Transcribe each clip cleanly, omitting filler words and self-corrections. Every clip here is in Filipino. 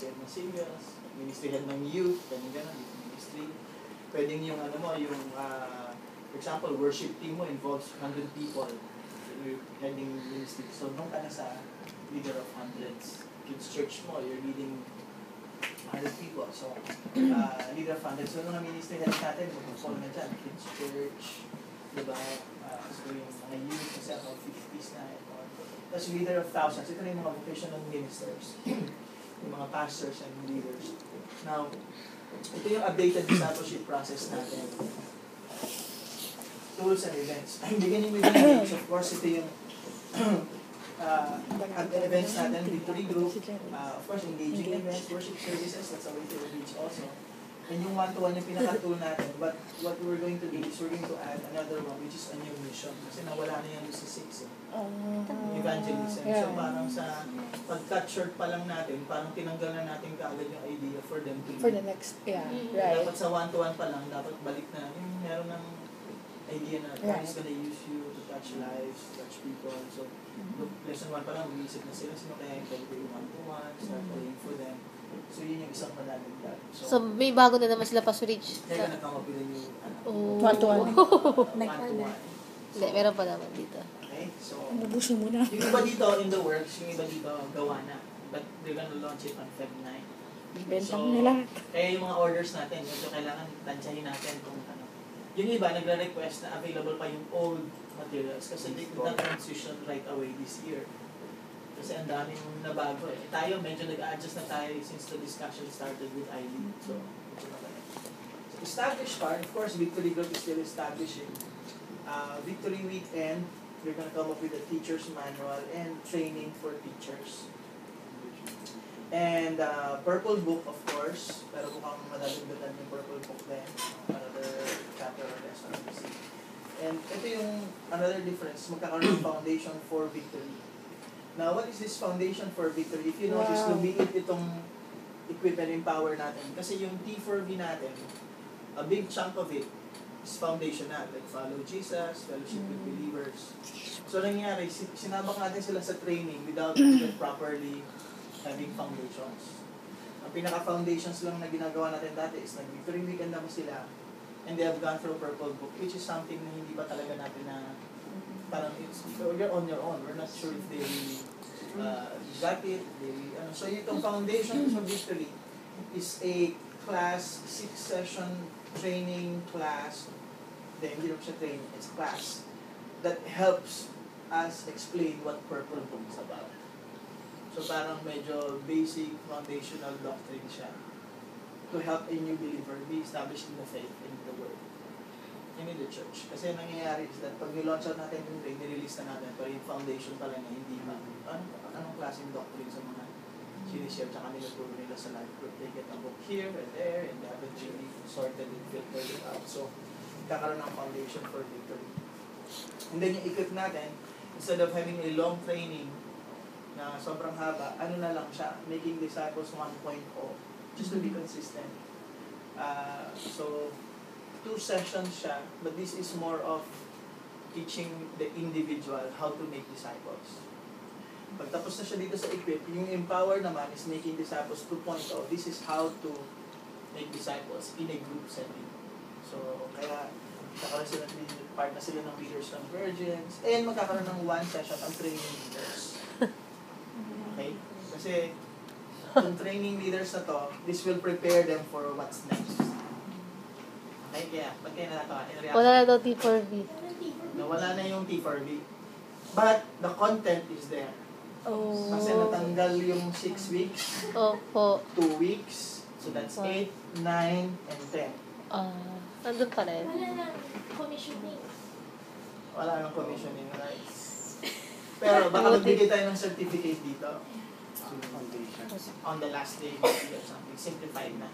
ministry head ng singles, ministry head ng youth, ganun, ministry. Pwedeng yung ano mo, yung, for example, worship team mo involves 100 people. You're heading ministry. So, nung ka na sa leader of hundreds. Kids church mo, you're leading 100 people. So, leader of hundreds. So, nung ministry head natin, mag-fall na dyan. Kids church, diba? So, yung mga youth, kasi ako 50s na. Tapos, leader of thousands. Ito na yung mga vocational ministers. Yung mga pastors and leaders. Now, ito yung updated discipleship process natin. Tools and events. Beginning with the events, of course, ito yung events natin, victory group, of course, engaging events, worship services, that's a way to reach also. And yung one-to-one yung pinaka-tool natin, but what we're going to do is we're going to add another one, which is a new mission. Kasi nawala na yan sa 6 evangelism. So parang sa pag-cut short pa lang natin, parang tinanggal na natin kaagad yung idea for them to for the next, right. Dapat sa one-to-one pa lang, dapat balik na, yung meron ng idea na God is gonna use you to touch lives, touch people. So, lesson 1 pa lang, mag-iisip na sila, sino kaya yung pwede yung one-to-one, start praying for them. So, yun yung isang madagdag. So, may bago na naman sila pa sa Rich. Kaya nagkamapila yung one-to-one. One-to-one. Hindi, meron pa naman dito. Okay, so, Mabuso mo na. yung iba dito in the works, yung iba dito gawa na. But they're gonna launch it on Feb 9. Benta mo na lahat. Kaya yung mga orders natin, medyo kailangan tansyahin natin kung ano. Yung iba, nagre-request na available pa yung old materials kasi they could not transition right away this year. Kasi ang daming nabago eh. Tayo, medyo nag-adjust na tayo since the discussion started with Eileen. So, ito na tayo. So, established part, of course, Victory Group is still establishing. Victory Weekend, we're gonna come up with a teacher's manual and training for teachers. And Purple Book, of course, pero mukhang madalagdagan yung Purple Book din. Another chapter of SRBC. And ito yung another difference, magkakaroon ng foundation for victory. Now, what is this foundation for victory? If you notice, lumiit itong equipment empower natin. Kasi yung T4V natin, a big chunk of it is foundational. Like follow Jesus, fellowship with believers. So, nangyari, sinabak natin sila sa training without even properly having foundations. Ang pinaka-foundations lang na ginagawa natin dati is nag-victory weekend naman sila and they have gone through Purple Book, which is something na hindi pa talaga natin na parang it's, you're on your own. We're not sure if they got it. So itong Foundations of Victory is a class, 6-session training class. Hindi naman siya training, it's a class that helps us explain what Purple Book is about. So parang medyo basic, foundational doctrine siya to help a new believer be established in the faith and in the Word and in the church. Kasi nangyayari is that pag nilaunch out natin yung trade, nirelease na natin, pero yung foundation pala na hindi ba, anong klaseng doctrine sa mga sinishare tsaka nilaguro nila sa life group. They get a book here and there and they haven't really sorted and filtered it out. So, kakaroon ng foundation for victory. And then yung equip natin, instead of having a long training na sobrang haba, ano na lang siya, making disciples 1.0, just to be consistent. So, 2 sessions siya, but this is more of teaching the individual how to make disciples. Pagtapos na siya dito sa equip, yung empower naman is making disciples 2.0. This is how to make disciples in a group setting. So, kaya magkakaroon sila, part na sila ng leaders ng virgins, and magkakaroon ng 1 session ang training leaders. Okay? Kasi, yung training leaders na to, this will prepare them for what's next. Okay, kaya, ba't kayo natatawa? Wala na daw T4V. Wala na yung T4V. But, the content is there. Oh. Kasi natanggal yung 6 weeks, Opo. 2 weeks, so that's 8, 9, and 10. Nandun pa rin. Wala na commissioning. Wala nang commissioning rights. Pero baka magbigay tayo ng certificate dito. On the last day, maybe or something. Simplified na.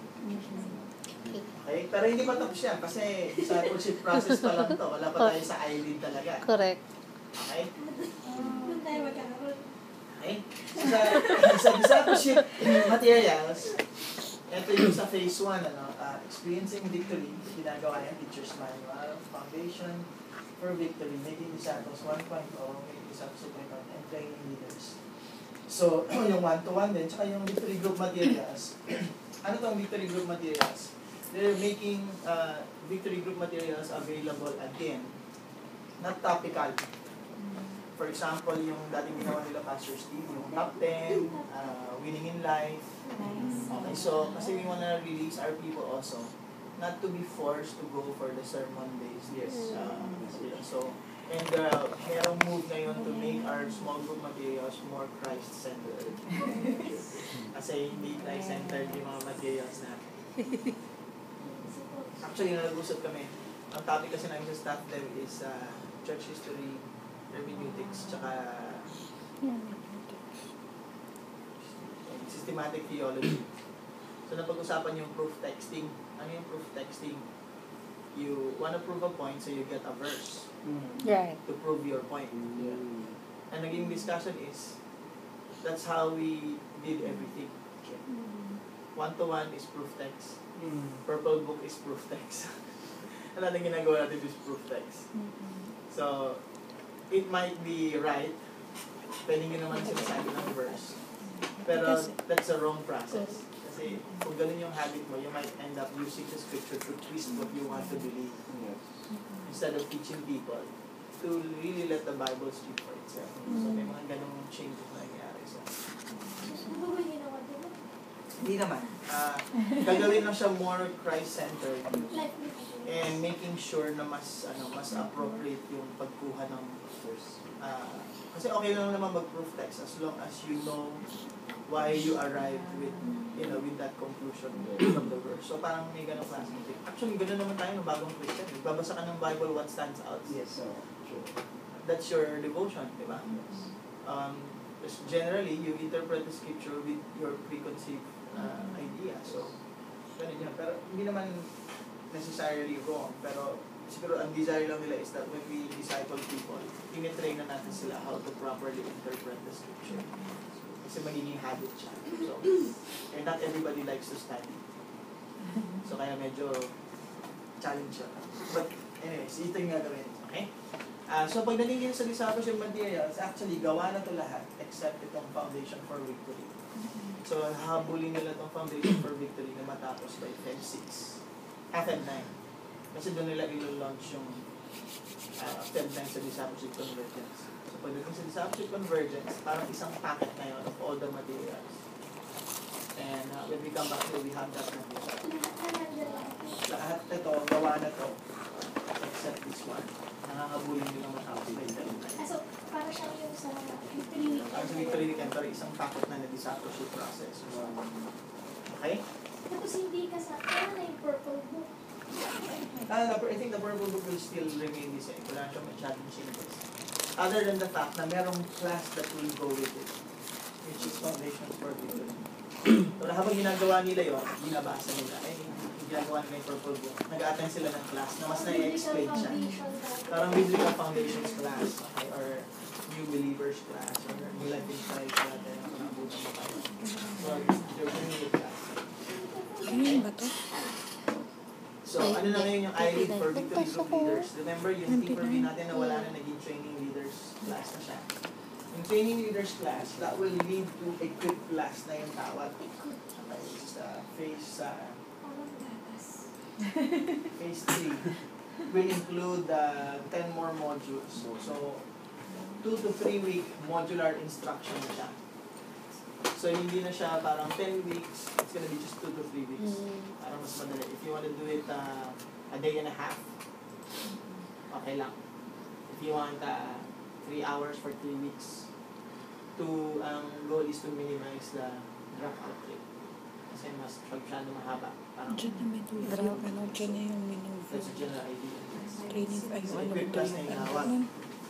Okay? Pero hindi pa tapos yan kasi discipleship process pa lang to. Wala pa tayo sa eyelid talaga. Correct. Okay? Doon tayo magkakaroon. Okay? So, sa discipleship materials, ito yung sa phase 1, experiencing victory, ginagawa yan, teacher's manual, foundation for victory, making disciples 1.0, making disciples 2.0, and training leaders. So, yung one-to-one din, tsaka yung victory group materials. Ano tong victory group materials? They're making victory group materials available again, not topical. For example, yung dating ginawa nila Pastor Steve, yung top 10, winning in life. Okay, so kasi we wanna release our people also, not to be forced to go for the sermon days. Yes. So, and merong move ngayon to make our small group materials more Christ-centered. Kasi hindi Christ-centered yung mga materials natin. Actually, nag-usap kami. Ang topic kasi namin sa staff dev is church history, hermeneutics, tsaka systematic theology. So, napag-usapan yung proof texting. Ano yung proof texting? You wanna prove a point, so you get a verse Right. to prove your point. And naging discussion is, that's how we did everything. One-to-one is proof text. Purple book is proof text. Ano natin ginagawa natin is proof text. So, it might be right. Pwede nyo naman sinasabi ng verse. Pero that's a wrong process. Kasi kung ganun yung habit mo, you might end up using the scripture to twist what you want to believe. Instead of teaching people to really let the Bible speak for itself. So may mga ganung changes na nangyari. So, Ano ba ginawa din? hindi naman. Gagawin lang siya more Christ-centered Life and making sure na mas appropriate yung pagkuha ng verse. Kasi okay lang naman mag-proof text as long as you know why you arrived with with that conclusion from the verse. So parang may ganong klaseng thing. Actually, gano'n naman tayo ng bagong Christian. Babasa ka ng Bible, what stands out? Yes, sir. That's your devotion, di ba? Generally, you interpret the scripture with your preconceived idea. So, ganun yan. Pero hindi naman necessarily wrong. Pero siguro ang desire lang nila is that when we disciple people, tinitrain na natin sila how to properly interpret the scripture. Kasi magiging habit siya. So, and not everybody likes to study. So, kaya medyo challenge siya. But, anyways, ito yung gagawin. Okay? So, pag naging sa discipleship materials, actually, gawa na to lahat except itong Foundation for Victory. So, habulin nila itong Foundation for Victory na matapos by Feb 6. Feb 9. Kasi doon nila ilo-launch yung Feb 9 sa Discipleship Convergence. So, pagdating sa Discipleship Convergence, parang isang packet na yun of all the materials. And when we come back here, we have that material. Lahat ito, gawa na to, except this one. Nakakabulin nila matapos by Feb 9. So, para siya yung sa victory weekend. Ang sa Victory Weekend, pero isang packet na discipleship process. Okay? Tapos hindi ka sa, ano na yung purple book? I think the purple book will still remain the same. Wala siyang masyadong changes. Other than the fact na merong class that will go with it, which is Foundations for Victory. So, habang ginagawa nila yun, binabasa nila, ginagawa nila yung purple book, nag-attend sila ng class na mas na-explain siya. Parang Biblical Foundations class, okay, or New Believers class, or New Life Insight natin, ang nabutan mo tayo. So, they're bringing it back. Ano ba to? So, ano na ngayon yung I-Lead for Victory Group Leaders? Remember, yung T4B natin na wala na naging training leaders class na siya. Yung training leaders class, that will lead to equip class na yung tawag. Okay, sa phase 3 will include 10 more modules. So, 2 to 3 week modular instruction na siya. So, hindi na siya parang 10 weeks, it's gonna be just 2 to 3 weeks. Para mas madali. If you want to do it a day and a half, okay lang. If you want 3 hours for 3 weeks, ang goal is to minimize the dropout rate. Kasi mas masyado mahaba. Parang, Diyan na may review. Ano, dyan na yung menu. that's a general idea. Training. Ay, So, ano ba equip ito class na yung hawak.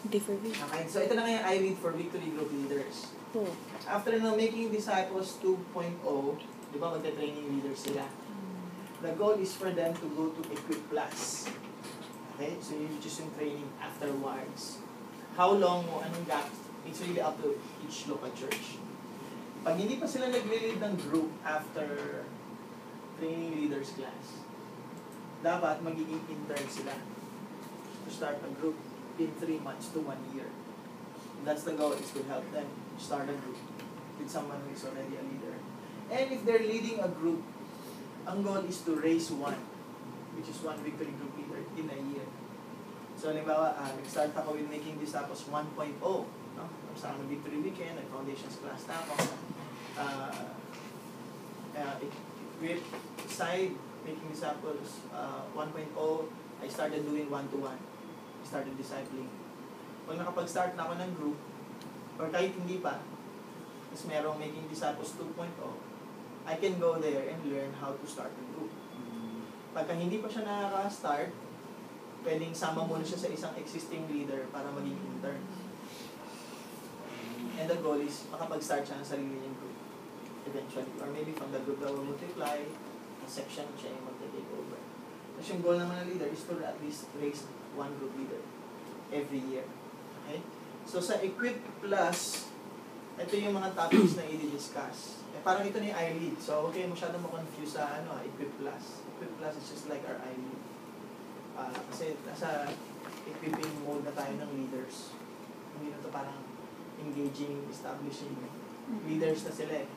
Hindi for me. Okay, so ito na nga yung I-Lead for Victory Group Leaders. Oh. After na making disciples 2.0, di ba magta-training leaders sila? The goal is for them to go to Equip Plus. Okay? So you choose yung training afterwards. How long mo, anong gap? It's really up to each local church. Pag hindi pa sila nag-lead ng group after training leaders class, dapat magiging intern sila to start a group in 3 months to 1 year. That's the goal, is to help them start a group. with someone who is already a leader. And if they're leading a group, ang goal is to raise one, which is one victory group leader in a year. So, halimbawa, nag-start ako with Making Disciples 1.0. No? Tapos ako victory weekend, nag-foundations class na ako. Equip side, Making Disciples 1.0, I started doing one-to-one. I started discipling. Pag nakapag-start na ako ng group, or kahit hindi pa, tapos merong Making Disciples 2.0, I can go there and learn how to start a group. Pagka hindi pa siya nakaka-start, pwedeng sama muna siya sa isang existing leader para maging intern. And the goal is makapag-start siya ng sarili niyang group eventually. Or maybe from the group that will multiply, a section siya yung mag-take over. Tapos yung goal naman ng leader is to at least raise one group leader every year. Okay? So sa Equip Plus, ito yung mga topics na i-discuss. Parang ito na yung iLead. So, okay, masyadong ma-confuse sa Equip Plus. Equip Plus is just like our iLead. Kasi nasa equipping mode na tayo ng leaders. Hindi na ito parang engaging, establishing. Leaders na sila eh.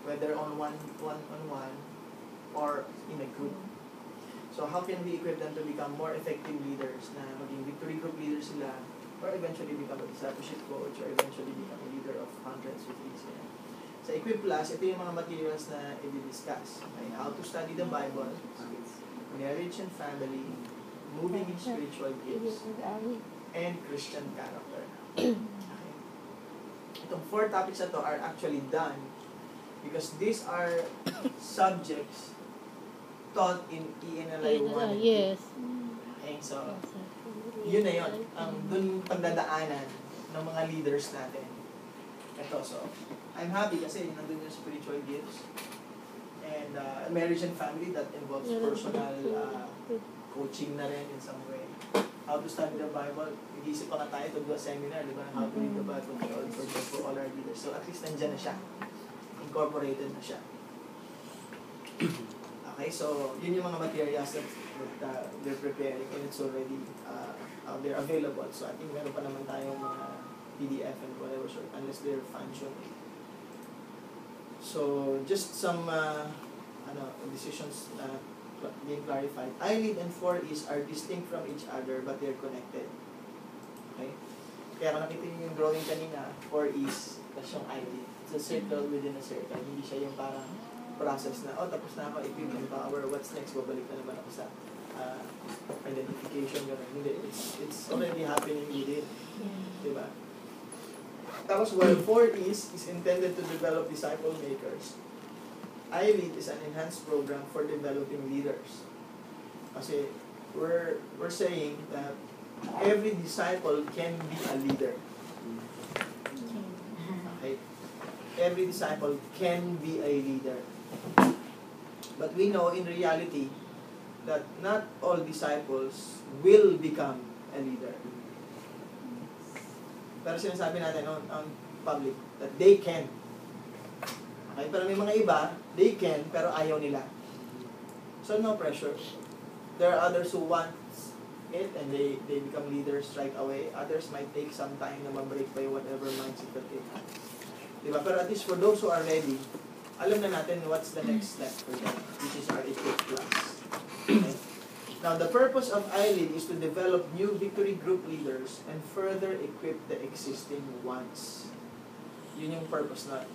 Whether on one-on-one or in a group. So, how can we equip them to become more effective leaders na maging victory group leaders sila or eventually become a discipleship coach or eventually become a leader of hundreds of things. Sa Equip Plus, ito yung mga materials na i-discuss. Okay? How to study the Bible, marriage and family, moving in spiritual gifts, and Christian character. Okay? Itong 4 topics na to are actually done because these are subjects taught in ENLI 1. Yes. Okay, so yun na yun. Ang dun pagdadaanan ng mga leaders natin. Ito, so I'm happy kasi nandun yung spiritual gifts and marriage and family that involves personal coaching na rin in some way. How to study the Bible. Nag-iisip pa nga tayo to do a seminar, di ba? How to read the Bible for all our leaders. So at least nandyan na siya. Incorporated na siya. Okay, so yun yung mga materials that they're preparing and it's already they're available. So I think meron pa naman tayong mga PDF and whatever sort, unless they're fine-tuned. So just some decisions being clarified. iLead and 4Es are distinct from each other but they're connected. Okay? Kaya kung nakita niyo yung drawing kanina, 4Es, tapos yung iLead. It's a circle within a circle. Hindi siya yung parang process na, tapos na ako, equip and power, what's next? Babalik na naman ako sa identification. Hindi, it's already happening within. Diba? Tapos while 4Es is intended to develop disciple makers, iLead is an enhanced program for developing leaders. Kasi we're saying that every disciple can be a leader. Okay? Every disciple can be a leader. But we know in reality that not all disciples will become a leader. Pero sinasabi natin on public that they can. Okay? Pero may mga iba, they can, pero ayaw nila. So no pressure. There are others who want it and they become leaders right away. Others might take some time na ma-break by whatever mindset that they have. Diba? Pero at least for those who are ready, alam na natin what's the next step for them, which is our Equip Plus. Okay? Now, the purpose of iLead is to develop new victory group leaders and further equip the existing ones. Yun yung purpose na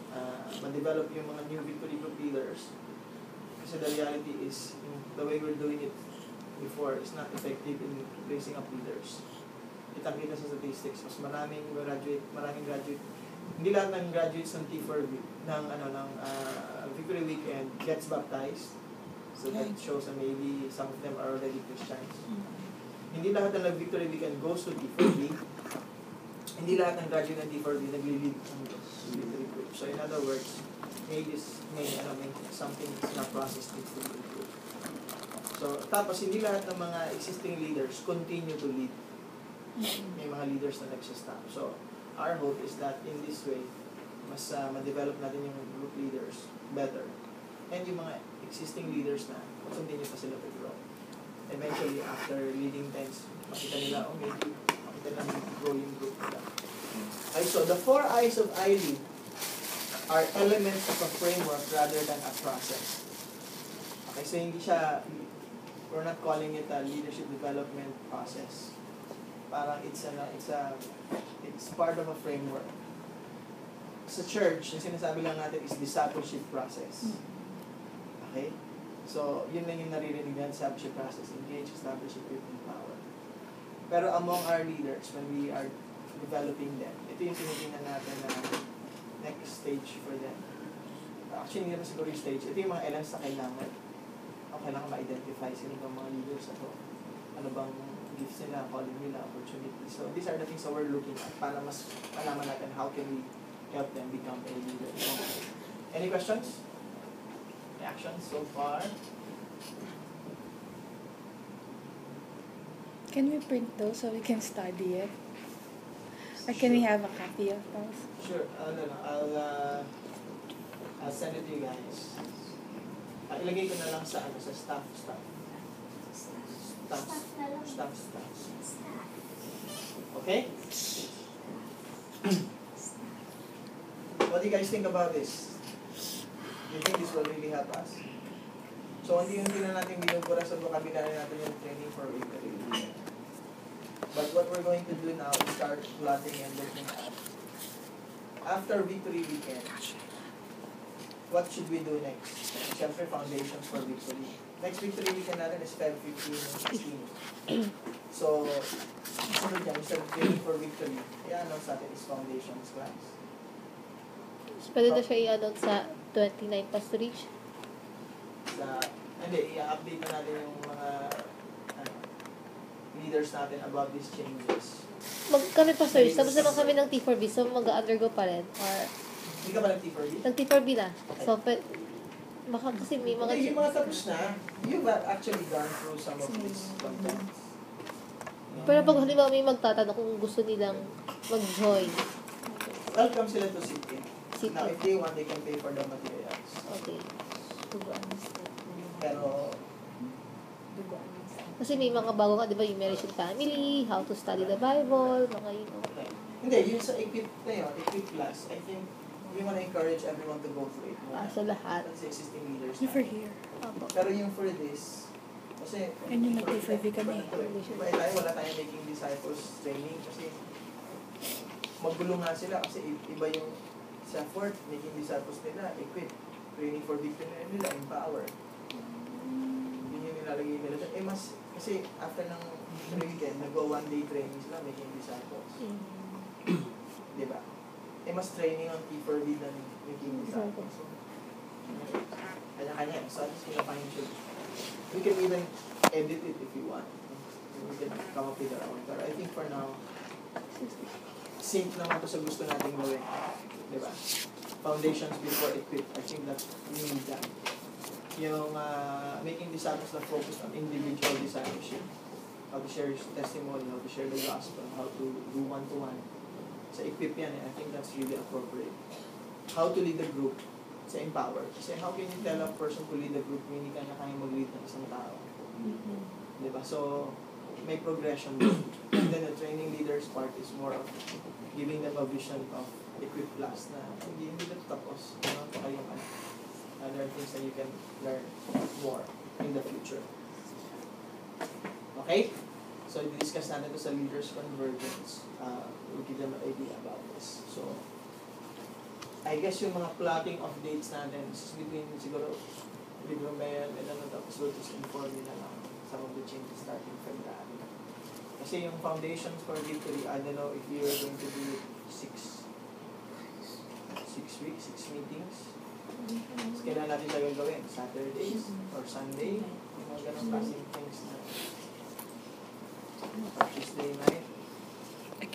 ma-develop yung mga new victory group leaders. Kasi the reality is, the way we're doing it before is not effective in raising up leaders. Kita-kita sa statistics, mas maraming graduate. Hindi lahat ng graduates ng T4 ng Victory Weekend gets baptized. So that shows that maybe some of them are already Christians. Hindi lahat ng Victory Weekend goes to T4B. Hindi lahat ng graduate ng T4B nagli-lead ng victory group. So in other words, may something that's not processed needs to be improved. So tapos hindi lahat ng mga existing leaders continue to lead. May mga leaders na nagsistop. So our hope is that in this way, mas ma-develop natin yung group leaders better. And yung mga existing leaders na continue pa sila to grow. Eventually, after leading 10s, makita nila, maybe makita nila grow yung group nila. Okay, so the 4 I's of iLead are elements of a framework rather than a process. Okay, so hindi siya, we're not calling it a leadership development process. Parang it's part of a framework. Sa church, yung sinasabi lang natin is discipleship process. Okay? So, yun lang yung naririnig natin, discipleship process. Engage, establish, equip, empower. Pero among our leaders, when we are developing them, ito yung tinitingnan natin na next stage for them. Actually, hindi naman siguro yung stage. Ito yung mga elements na kailangan. O kailangan ma-identify sino bang mga leaders ako. Ano bang gifts nila, calling nila, opportunities. So, these are the things that we're looking at para mas malaman natin how can we help them become a leader. So, any questions? Reactions so far? Can we print those so we can study it? Or can we have a copy of those? Sure. I'll send it to you guys. Ilagay ko na lang sa staff. Staff na lang. Staff. Staff. Okay? What do you guys think about this? Do you think this will really help us? So, hindi na natin binubura sa vocabulary natin yung training for victory. But what we're going to do now is start plotting and looking at after victory weekend, what should we do next? Siyempre, foundations for victory. Next victory weekend natin is Feb 15 and 16. So, sunod yan, instead of training for victory, i-announce natin is foundations class. Pwede na siya i-announce sa 29 past reach. Hindi, i-update na natin yung mga leaders natin about these changes. Kami pa search, tapos naman kami ng T4B, so mag-undergo pa rin. Or, Hindi ka ba nag-T4B? nag-T4B na. So, baka kasi may mga... Okay, yung mga tapos na, you've actually gone through some of these contents. Pero pag halimbawa may magtatanong kung gusto nilang mag-join. Welcome sila to CITIC. CITIC. Now, if they want, they can pay for the materials. Okay. Pero, Kasi may mga bago nga, di ba, yung marriage and family, how to study the Bible, mga yun. okay. Hindi, yung sa equip na yun, equip class, I think we want to encourage everyone to go through it. Sa lahat. That's the existing leaders. Never here. Opo. Pero yung for this, kasi... And yung nag-T4B kami. Wala tayong making disciples training kasi magulo nga sila kasi iba yung sa effort, making disciples nila, equip, training for victory nila, empower. Yun yung nilalagay nila. Mas, kasi after ng weekend, nag-go one-day training sila, making disciples. Diba? Mas training on T4B than making disciples. So, kanya-kanya. So, at least find you. We can even edit it if you want. We can come up with our own. But I think for now, sync naman ito sa gusto nating gawin. Diba? Foundations before equip. I think that we need that. Yung making disciples na focus on individual discipleship. How to share your testimony, how to share the gospel, how to do one-to-one. Sa equip yan, I think that's really appropriate. How to lead the group sa empower. Kasi how can you tell a person to lead the group kung hindi kanya kaya mag-lead ng isang tao? Diba? So, may progression din. And then the training leaders part is more of giving them a vision of equip class na hindi na tapos. Ano pa kayong other things that you can learn more in the future. Okay? So, i-discuss natin ito sa Leaders Convergence. We'll give them an idea about this. So, I guess yung mga plotting of dates natin is between siguro with Romel and ano, tapos we'll just inform you na lang some of the changes starting from that. Kasi yung foundations for victory, I don't know if you're going to do 6 weeks, 6 meetings. Tapos kailan natin siya gagawin? Saturdays or Sunday? Yung mga ganun klaseng things na Tuesday night.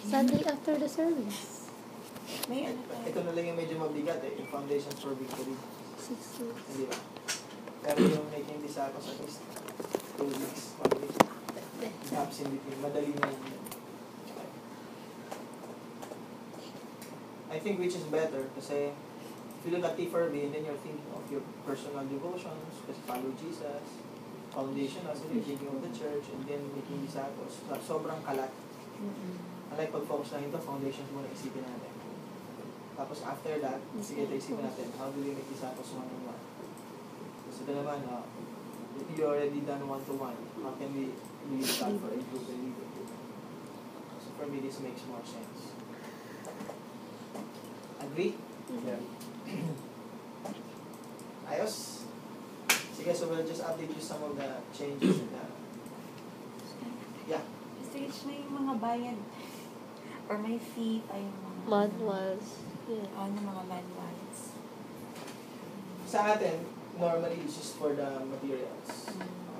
Sunday after the service. May Ito na lang yung medyo mabigat yung foundations for victory. 6 weeks. Hindi ba? Pero yung making disciples at least 2 weeks, 1 week. Gaps in between. Madali na yun. I think which is better kasi if you look at T4B and then you're thinking of your personal devotions, kasi follow Jesus, foundation, also you're thinking of the church, and then making disciples. Sobrang kalat. Unlike pag-focus lang ito, foundations muna isipin natin. Tapos after that, sige, isipin natin, how do we make disciples one-on-one? So ito naman, if you already done one-to-one, how can we really start for a group and lead a group? So for me, this makes more sense. Agree? Yeah. Ayos? Sige, so we'll just update you some of the changes in the... Yeah. Stage na yung mga bayad or may fee pa yung mga Manuals. Yeah. ano mga manuals. Sa atin, normally it's just for the materials.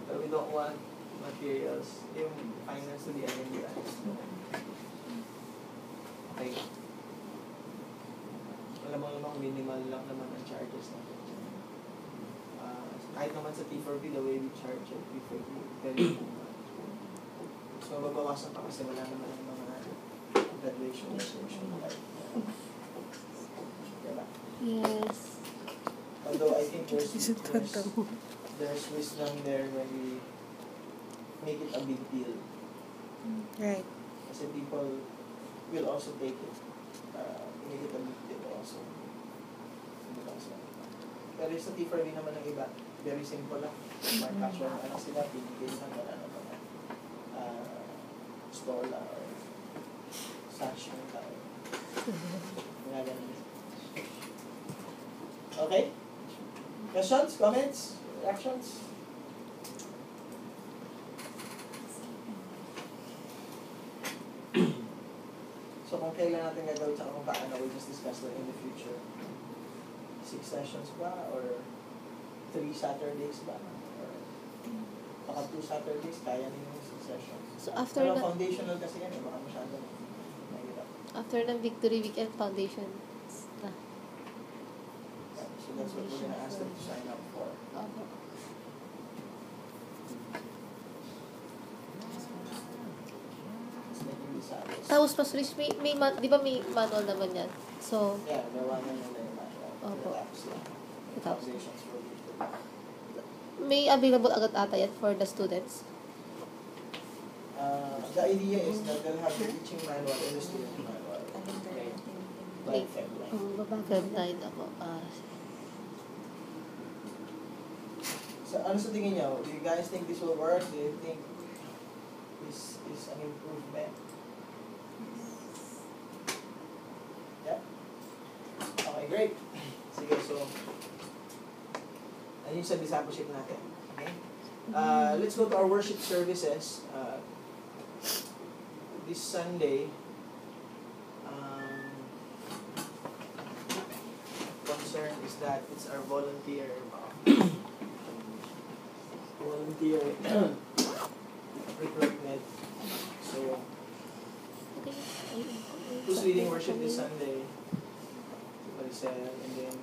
But we don't want materials, yung finance to be identified. Okay. Alam mo namang minimal lang naman ang charges natin. Kahit naman sa T4P, the way we charge it, T4P, very minimal. So, mababawasan pa kasi wala naman ang mga graduation resolution. Diba? Yes. Although I think there's wisdom there when we make it a big deal. Right. Kasi people will also take it. Make it a big deal also. Pero sa T4B naman ng iba, very simple lang. Mark actual ano sila, pinigay lang wala naman. Store lang or stash ng tao. Mga ganun. Okay? Questions, comments, reactions? So kung kailan natin gagawin tsaka kung paano, we'll just discuss that in the future. 6 sessions ba? Or 3 Saturdays ba? Or baka 2 Saturdays, kaya nyo yung 6 sessions. So after Pero na, foundational kasi yan eh, baka masyado mahirap. after ng Victory Weekend Foundation na. So that's what we're gonna ask them to sign up for. Okay. Making disciples. Tapos Pastor Rich, di ba may manual naman yan? So, Yeah, gawa na nila yung manual. Opo. Tapos lang. Tapos. Foundations for people. may available agad ata yan for the students. The idea is that they'll have the teaching manual and the student manual. Okay. By February. Feb 9 ako. So, ano sa tingin niyo? Do you guys think this will work? Do you think this is an improvement? Yeah? Okay, great. Sige, so, ayun sa discipleship natin. Okay? Let's go to our worship services. This Sunday, concern is that it's our volunteer recruitment. So, who's leading worship this Sunday? Maricel, and then